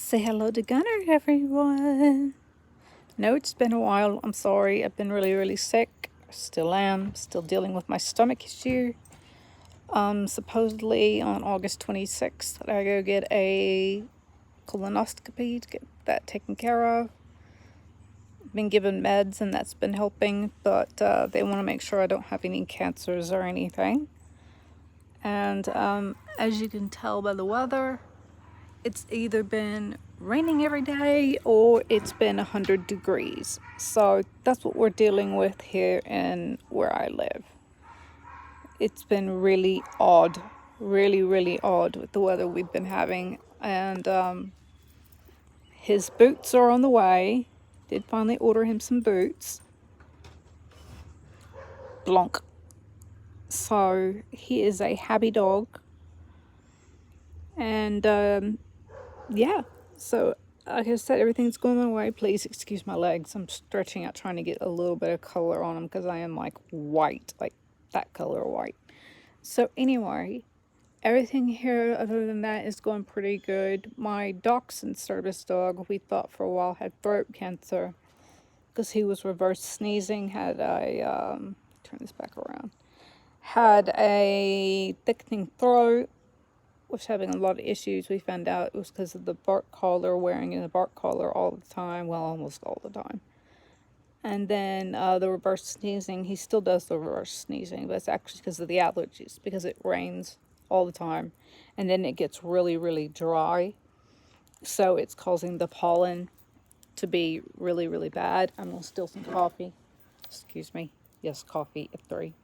Say hello to Gunner, everyone. No, it's been a while. I'm sorry. I've been really sick. Still am. Still dealing with my stomach issue. Supposedly on August 26th, I go get a colonoscopy to get that taken care of. Been given meds and that's been helping, but they want to make sure I don't have any cancers or anything. And as you can tell by the weather, it's either been raining every day or it's been 100 degrees. So that's what we're dealing with here in where I live. It's been really odd, really odd with the weather we've been having. And his boots are on the way. Did finally order him some boots. Blanc. So he is a happy dog. And yeah, so like I said, everything's going my way. Please excuse my legs. I'm stretching out, trying to get a little bit of color on them because I am like white, like that color white. So anyway, everything here other than that is going pretty good. My dachshund service dog, we thought for a while had throat cancer because he was reverse sneezing. Had a turn this back around. Had a thickening throat, was having a lot of issues. We found out it was because of the bark collar, wearing a bark collar all the time, well, almost all the time. And then the reverse sneezing, he still does the reverse sneezing, but it's actually because of the allergies, because it rains all the time. And then it gets really dry. So it's causing the pollen to be really bad. I'm going to steal some coffee. Excuse me. Yes, coffee at 3.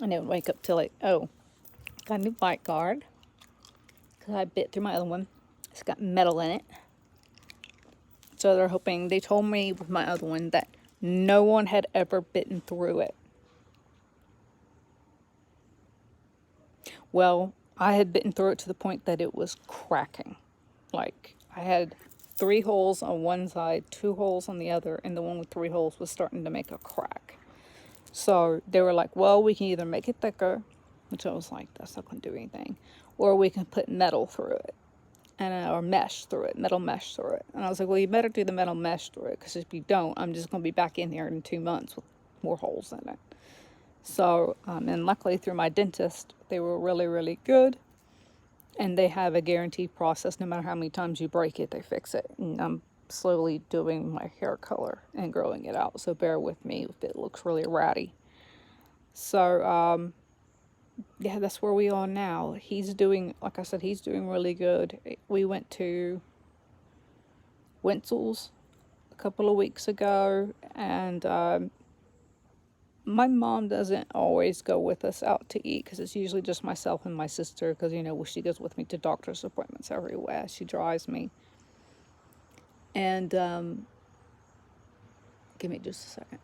I didn't wake up till got a new bite guard. Because I bit through my other one. It's got metal in it. So they're hoping, they told me with my other one that no one had ever bitten through it. Well, I had bitten through it to the point that it was cracking. Like, I had 3 holes on one side, 2 holes on the other, and the one with 3 holes was starting to make a crack. So they were like, well, we can either make it thicker, which I was like, that's not going to do anything, or we can put metal through it. And or mesh through it, metal mesh through it. And I was like, well, you better do the metal mesh through it, because if you don't, I'm just going to be back in here in 2 months with more holes in it. So, and luckily through my dentist, they were really good. And they have a guaranteed process. No matter how many times you break it, they fix it. And I'm slowly doing my hair color and growing it out. So bear with me if it looks really ratty. So, yeah, that's where we are now. He's doing, like I said, he's doing really good. We went to Winsel's a couple of weeks ago, and my mom doesn't always go with us out to eat because it's usually just myself and my sister because, you know, she goes with me to doctor's appointments everywhere. She drives me. And give me just a second.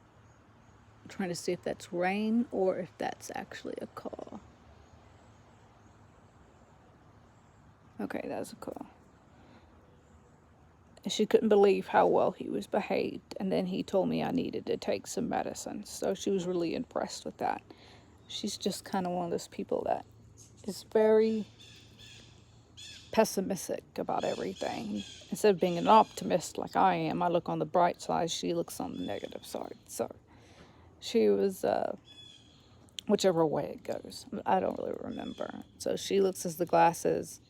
I'm trying to see if that's rain or if that's actually a car. Okay, that's a car. And she couldn't believe how well he was behaved. And then he told me I needed to take some medicine. So she was really impressed with that. She's just kind of one of those people that is very pessimistic about everything. Instead of being an optimist like I am, I look on the bright side. She looks on the negative side. So she was, whichever way it goes. I don't really remember. So she looks as the glasses.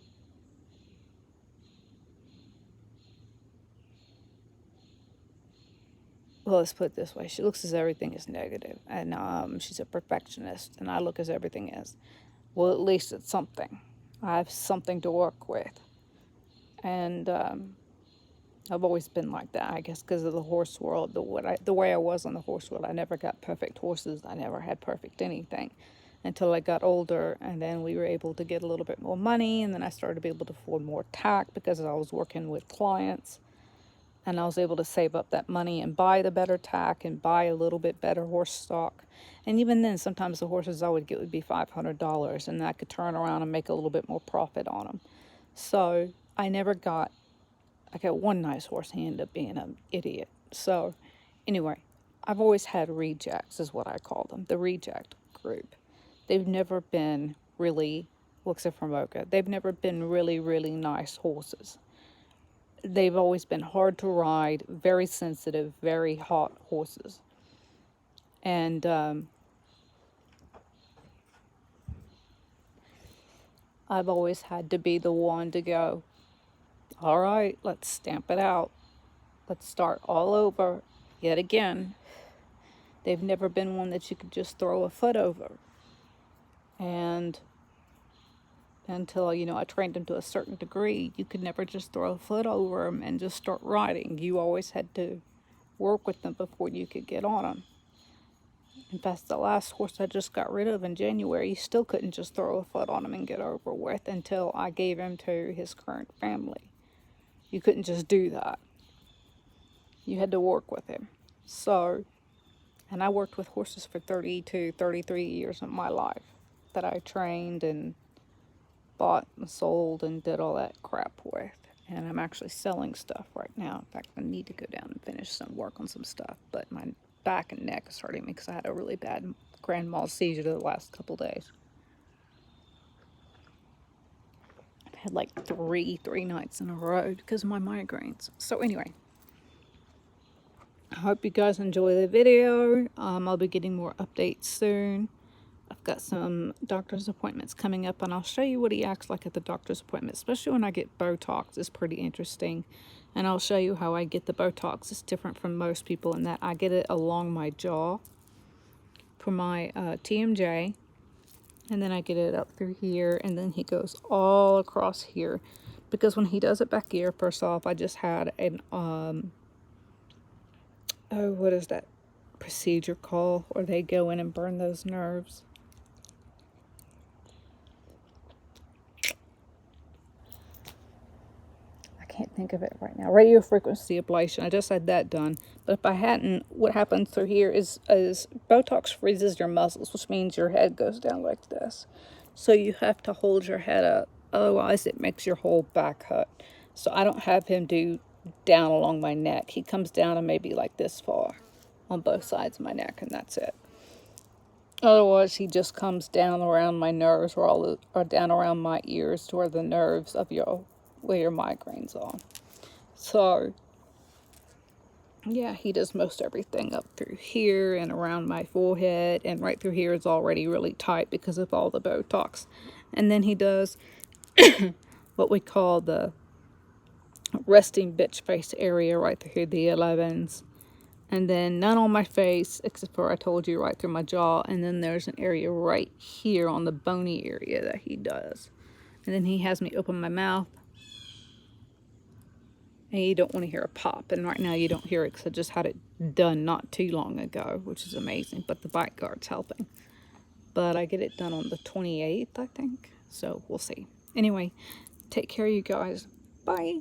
Well, let's put it this way. She looks as everything is negative, and she's a perfectionist, and I look as everything is, well, at least it's something. I have something to work with, and I've always been like that, I guess, because of the horse world, the way I was on the horse world. I never got perfect horses. I never had perfect anything until I got older, and then we were able to get a little bit more money, and then I started to be able to afford more tack because I was working with clients. And I was able to save up that money and buy the better tack and buy a little bit better horse stock. And even then, sometimes the horses I would get would be $500, and I could turn around and make a little bit more profit on them. So I got one nice horse. He ended up being an idiot. So anyway, I've always had rejects, is what I call them, the reject group. They've never been really, well, except for Mocha, they've never been really, really nice horses. They've always been hard to ride, very sensitive, very hot horses. And I've always had to be the one to go, all right, let's stamp it out. Let's start all over yet again. They've never been one that you could just throw a foot over. And until, you know, I trained them to a certain degree, you could never just throw a foot over them and just start riding. You always had to work with them before you could get on them. In fact, the last horse I just got rid of in January, you still couldn't just throw a foot on him and get over with until I gave him to his current family. You couldn't just do that. You had to work with him. So, and I worked with horses for 32, 33 years of my life that I trained and bought and sold and did all that crap with. And I'm actually selling stuff right now. In fact, I need to go down and finish some work on some stuff. But my back and neck is hurting me because I had a really bad grand mal seizure the last couple days. I've had like three nights in a row because of my migraines. So anyway, I hope you guys enjoy the video. I'll be getting more updates soon. I've got some doctor's appointments coming up, and I'll show you what he acts like at the doctor's appointment, especially when I get Botox. It's pretty interesting. And I'll show you how I get the Botox. It's different from most people in that I get it along my jaw for my TMJ, and then I get it up through here, and then he goes all across here. Because when he does it back here, first off, I just had an, what is that procedure called? Where they go in and burn those nerves. Can't think of it right now. Radio frequency ablation. I just had that done. But if I hadn't, what happens through here is Botox freezes your muscles, which means your head goes down like this. So you have to hold your head up. Otherwise, it makes your whole back hurt. So I don't have him do down along my neck. He comes down to maybe like this far on both sides of my neck, and that's it. Otherwise, he just comes down around my nerves, or down around my ears to where the nerves of where your migraines are. So, yeah, he does most everything up through here and around my forehead, and right through here is already really tight because of all the Botox. And then he does what we call the resting bitch face area right through here, the 11s. And then none on my face, except for I told you right through my jaw. And then there's an area right here on the bony area that he does. And then he has me open my mouth. And you don't want to hear a pop. And right now you don't hear it because I just had it done not too long ago, which is amazing. But the bite guard's helping. But I get it done on the 28th, I think. So we'll see. Anyway, take care, you guys. Bye.